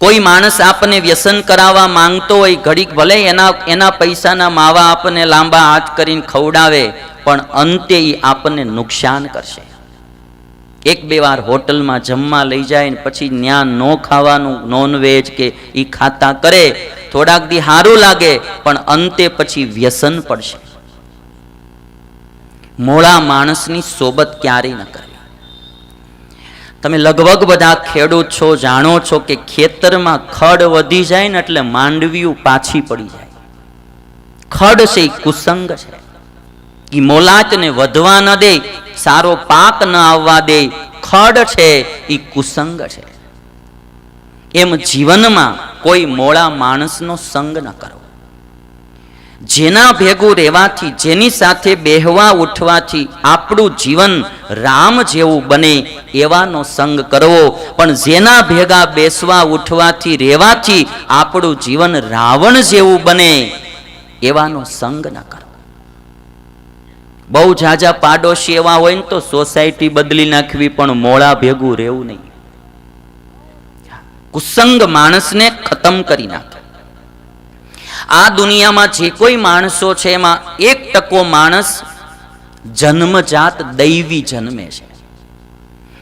કોઈ માણસ આપણને વ્યસન કરાવવા માંગતો હોય, ઘડીક ભલે એના પૈસાના માવા આપણને લાંબા હાથ કરીને ખવડાવે, પણ અંતે એ આપણને નુકસાન કરશે. એક બે વાર હોટલમાં જમવા લઈ જાય ને પછી ન્યા ન ખાવાનું નોનવેજ કે એ ખાતા કરે, થોડાક દી સારું લાગે, પણ અંતે પછી વ્યસન પડશે. મોળા માણસની સોબત ક્યારેય ન કરવી. તમે લગભગ બધા ખેડૂત છો, જાણો છો કે ખેતરમાં ખડ વધી જાય ને એટલે માંડવીયું પાછી પડી જાય. ખડ છે એ કુસંગ છે, એ મોલાતને વધવા ન દે, સારો પાક ન આવવા દે. ખડ છે એ કુસંગ છે. એમ જીવનમાં કોઈ મોળા માણસનો સંગ ન કરવો. જેના ભેગું રહેવાથી, જેની સાથે બેહવા ઉઠવાથી આપણું જીવન રામ જેવું બને એવાનો સંગ કરવો, પણ જેના ભેગા બેસવા ઉઠવાથી રહેવાથી આપણું જીવન રાવણ જેવું બને એવાનો સંગ ન કરવો. બહુ ઝાઝા પાડોશી એવા હોય ને તો સોસાયટી બદલી નાખવી, પણ મોળા ભેગું રહેવું નહીં. કુસંગ માણસને ખતમ કરી નાખે. આ દુનિયામાં જે કોઈ માણસો છે એમાં 1% માણસ જન્મજાત દૈવી જન્મે છે,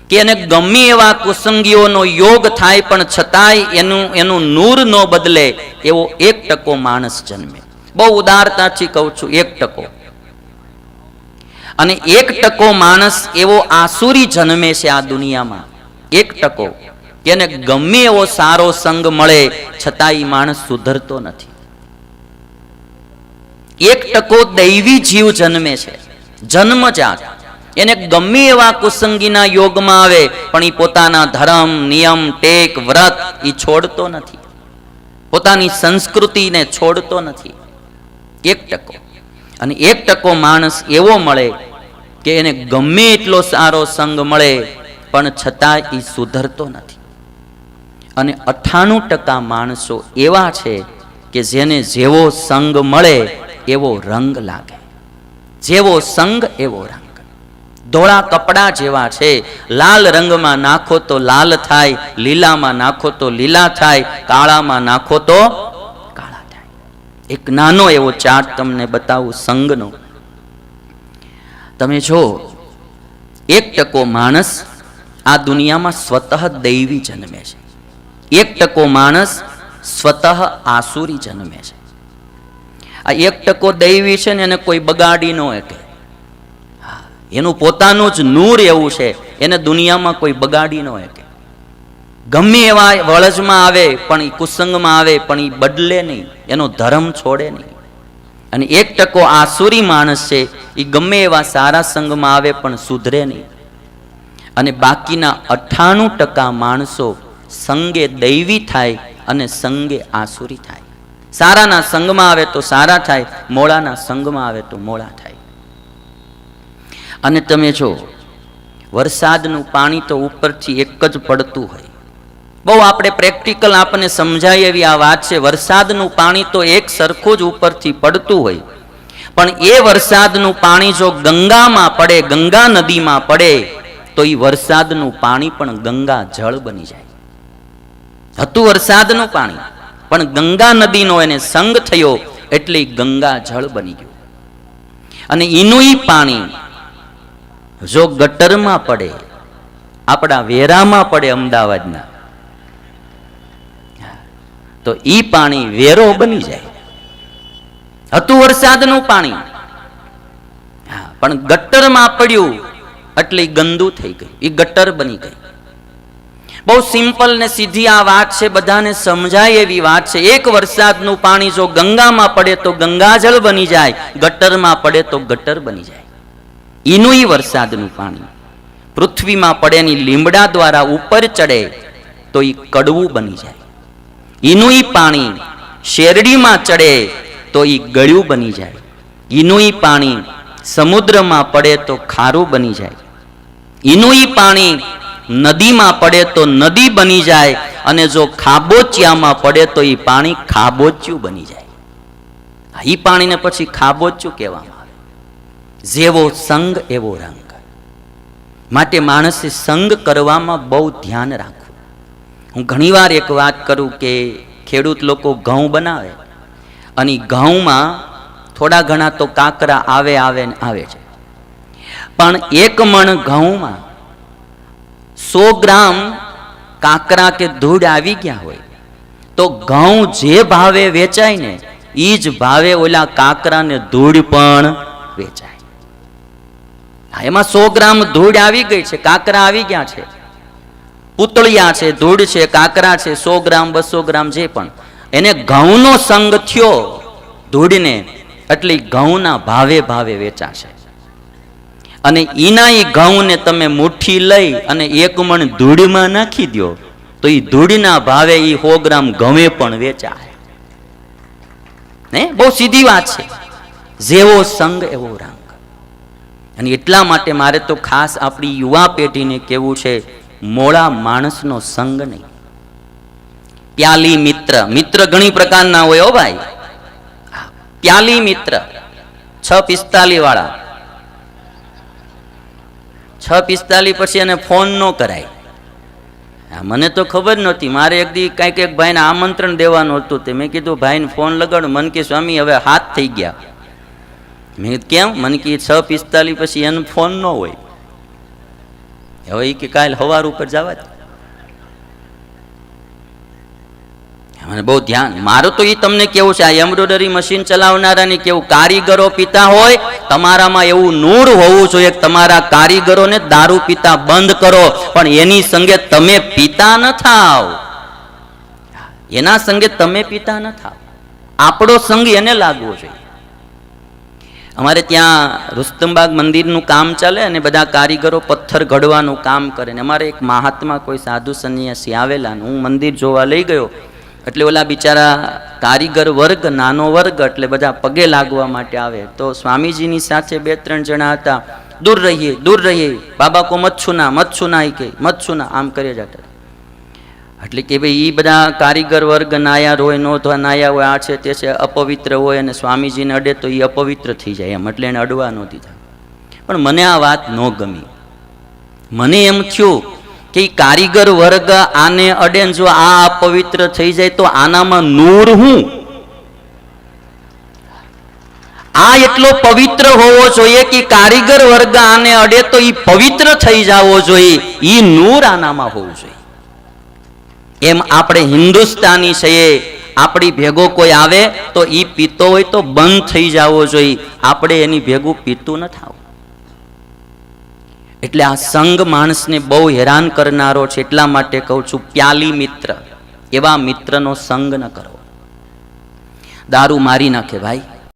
કે એને ગમે એવા કુસંગીઓનો યોગ થાય પણ છતાંય એનું નૂર ન બદલે એવો 1% માણસ જન્મે. બહુ ઉદારતાથી કહું છું, 1%. અને 1% માણસ એવો આસુરી જન્મે છે આ દુનિયામાં, 1%, કે એને ગમે એવો સારો સંગ મળે છતાં એ માણસ સુધરતો નથી. 1% દૈવી જીવ જન્મે છે, જન્મજાત. એને ગમે એવા કુસંગીના યોગમાં આવે પણ એ પોતાના ધર્મ, નિયમ, ટેક, વ્રત એ છોડતો નથી, પોતાની સંસ્કૃતિને છોડતો નથી. 1%. અને 1% માણસ એવો મળે કે એને ગમે એટલો સારો સંગ મળે પણ છતાં એ સુધરતો નથી. અને 98% માણસો એવા છે કે જેને જેવો સંગ મળે એવો રંગ લાગે, જેવો સંગ એવો રંગ. ધોળા કપડા જેવા છે, લાલ રંગમાં નાખો તો લાલ થાય, લીલામાં નાખો તો લીલા થાય, કાળામાં નાખો તો કાળા થાય. એક નાનો એવો ચાર્ટ તમને બતાવું સંગનો. તમે જો 1% માણસ આ દુનિયામાં સ્વતઃ દૈવી જન્મે છે, 1% માણસ સ્વતઃ આસુરી જન્મે છે. આ 1% દૈવી છે ને એને કોઈ બગાડી ન શકે. એનું પોતાનું જ નૂર એવું છે, એને દુનિયામાં કોઈ બગાડી ન શકે. ગમે એવા વળજમાં આવે પણ એ કુસંગમાં આવે પણ એ બદલે નહીં, એનો ધર્મ છોડે નહીં. અને 1% આસુરી માણસ છે, એ ગમે એવા સારા સંગમાં આવે પણ સુધરે નહીં. અને બાકીના 98% માણસો સંગે દૈવી થાય અને સંગે આસુરી થાય. સારાના સંગમાં આવે તો સારા થાય, મોળાના સંગમાં આવે તો મોળા થાય. અને તમે જો વરસાદનું પાણી તો ઉપરથી એક જ પડતું હોય. બહુ આપણે પ્રેક્ટિકલ આપણને સમજાય એવી આ વાત છે. વરસાદનું પાણી તો એક સરખું જ ઉપરથી પડતું હોય, પણ એ વરસાદનું પાણી જો ગંગામાં પડે, ગંગા નદીમાં પડે, તો એ વરસાદનું પાણી પણ ગંગા જળ બની જાય. હતું વરસાદનું પાણી, પણ ગંગા નદીનો એને સંગ થયો એટલે ગંગા જળ બની ગયું. અને એનું પાણી જો ગટરમાં પડે, આપણા વેરામાં પડે અમદાવાદના, તો ઈ પાણી વેરો બની જાય. હતું વરસાદનું પાણી, પણ ગટરમાં પડ્યું એટલે ગંદુ થઈ ગયું, એ ગટર બની ગઈ. બહુ સિમ્પલ ને સીધી આ વાત છે, બધાને સમજાય એવી વાત છે. એક વરસાદનું પાણી જો ગંગામાં પડે તો ગંગાજળ બની જાય, ગટરમાં પડે તો ગટર બની જાય. એનું વરસાદનું પાણી પૃથ્વીમાં પડે ની લીમડા દ્વારા ઉપર ચડે તો એ કડવું બની જાય. એનું પાણી શેરડીમાં ચડે તો એ ગળ્યું બની જાય. એનું પાણી સમુદ્રમાં પડે તો ખારું બની જાય. એનું પાણી નદીમાં પડે તો નદી બની જાય, અને જો ખાબોચિયામાં પડે તો એ પાણી ખાબોચ્યું બની જાય. એ પાણીને પછી ખાબોચ્યું કહેવામાં આવે. જેવો સંગ એવો રંગ. માટે માણસે સંગ કરવામાં બહુ ધ્યાન રાખવું. હું ઘણીવાર એક વાત કરું કે ખેડૂત લોકો ઘઉં બનાવે અને ઘઉંમાં થોડા ઘણા તો કાકરા આવે છે, પણ એક મણ ઘઉંમાં 100 ગ્રામ કાકરા કે ધૂળ આવી ગયા હોય તો ઘઉં જે ભાવે વેચાય ને એ જ ભાવે ઓલા કાકરા ને ધૂળ પણ વેચાય. એમાં 100 ગ્રામ ધૂળ આવી ગઈ છે, કાકરા આવી ગયા છે, પૂતળિયા છે, ધૂળ છે, કાકરા છે, 100 ગ્રામ 200 ગ્રામ જે પણ, એને ઘઉંનો સંગ થયો ધૂળને, એટલે ઘઉંના ભાવે વેચાશે. અને ઈના ઈ ઘઉંને તમે મુઠ્ઠી લઈ અને 1 મણ ધૂળમાં નાખી દો તો ઈ ધૂળના ભાવે ઈ 100 ગ્રામ ઘઉં પણ વેચાય. ને બહુ સીધી વાત છે. જેવો સંગ એવો રંગ. અને એટલા માટે મારે તો ખાસ આપણી યુવા પેઢીને કહેવું છે, મોળા માણસનો સંગ નહીં. પ્યાલી મિત્ર, મિત્ર ઘણી પ્રકારના હોય હો ભાઈ. પ્યાલી મિત્ર 645 વાળા, 645 પછી એને ફોન ન કરાય. મને તો ખબર નહોતી. મારે એક દી કાંઈક એક ભાઈને આમંત્રણ દેવાનું હતું, તે મેં કીધું ભાઈને ફોન લગાડો. મન કે સ્વામી હવે હાથ થઈ ગયા. મેં કેમ? મને કે 645 પછી એનો ફોન ન હોય. હવે એ કે કાલ સવાર ઉપર જવા દે. મને બહુ ધ્યાન, મારું તો એ તમને કેવું છે, આ એમ્બ્રોઇડરી મશીન ચલાવનારાની કેવું, કારીગરો પીતા હોય, તમારામાં એવું નૂર હોવું જોઈએ કે તમારા કારીગરોને દારૂ પીતા બંધ કરો, પણ એની સંગે તમે પીતા ન થાવ. એના સંગે તમે પીતા ન થાવ. આપણો સંગ એને લાગવો જોઈએ. અમારે ત્યાં રુસ્તમબાગ મંદિરનું કામ ચાલે અને બધા કારીગરો પથ્થર ઘડવાનું કામ કરે. ને અમારે એક મહાત્મા કોઈ સાધુ સંન્યાસી આવેલા, હું મંદિર જોવા લઈ ગયો. એટલે ઓલા બિચારા કારીગર વર્ગ, નાનો વર્ગ, એટલે બધા પગે લાગવા માટે આવે. તો સ્વામીજીની સાથે 2-3 જણા હતા. દૂર રહીએ બાબા કો મત છુના, કે મત છુના, આમ કરે જતા. એટલે કે ભાઈ એ બધા કારીગર વર્ગ નાયા હોય, નો નાયા હોય, આ છે તે છે, અપવિત્ર હોય, અને સ્વામીજીને અડે તો એ અપવિત્ર થઈ જાય એમ, એટલે એને અડવા ન દીધા. પણ મને આ વાત ન ગમી. મને એમ થયું કે કારીગર વર્ગ આને અડે, જો આ અપવિત્ર થઈ જાય તો આનામાં નૂર હું? આ એટલો પવિત્ર હોવો જોઈએ કે કારીગર વર્ગ આને અડે તો એ પવિત્ર થઈ જવો જોઈએ, એ નૂર આનામાં હોવું જોઈએ. એમ આપણે હિન્દુસ્તાની છીએ, આપણી ભેગો કોઈ આવે તો એ પીતો હોય તો બંધ થઈ જવો જોઈએ, આપણે એની ભેગું પીતું ન થાવ. એટલે આ સંગ માણસને બહુ હેરાન કરનારો છે. એટલા માટે કહું છું, પ્યાલી મિત્ર, એવા મિત્રનો સંગ ન કરો. દારૂ મારી નાખે ભાઈ.